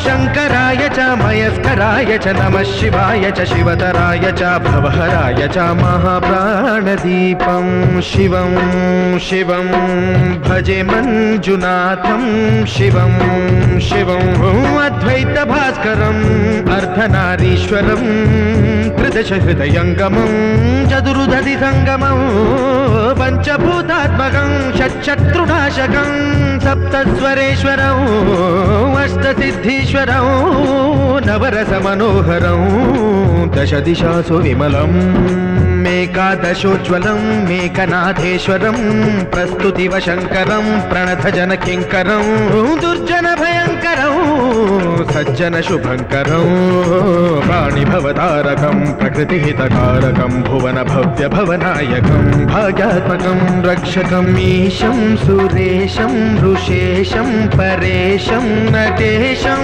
शङ्कराय च मयस्कराय च नमः शिवाय च शिवतराय च भवहराय च महाप्राणदीपं शिवं शिवं भजे मञ्जुनाथं शिवं शिवं अद्वैतभास्करम् अर्धनारीश्वरं त्रिदशहृदयङ्गमं चतुर्दधिसङ्गमं पञ्चभूतात्मकं षट्शत्रुनाशकं सप्तस्वरेश्वरं अष्टसिद्धीश्वरं नवरसमनोहरं दशदिशासु विमलम् मेकादशोज्ज्वलं मेकनाथेश्वरं प्रस्तुतिवशङ्करं प्रणतजनकिङ्करं दुर्जनभयङ्करं सज्जनशुभङ्करं प्राणिभवतारकं प्रकृतिहितकारकं भुवनभव्यभवनायकं भाग्यात्मकं रक्षकम् ईशं सुरेशं ऋषेशं परेशं नटेशं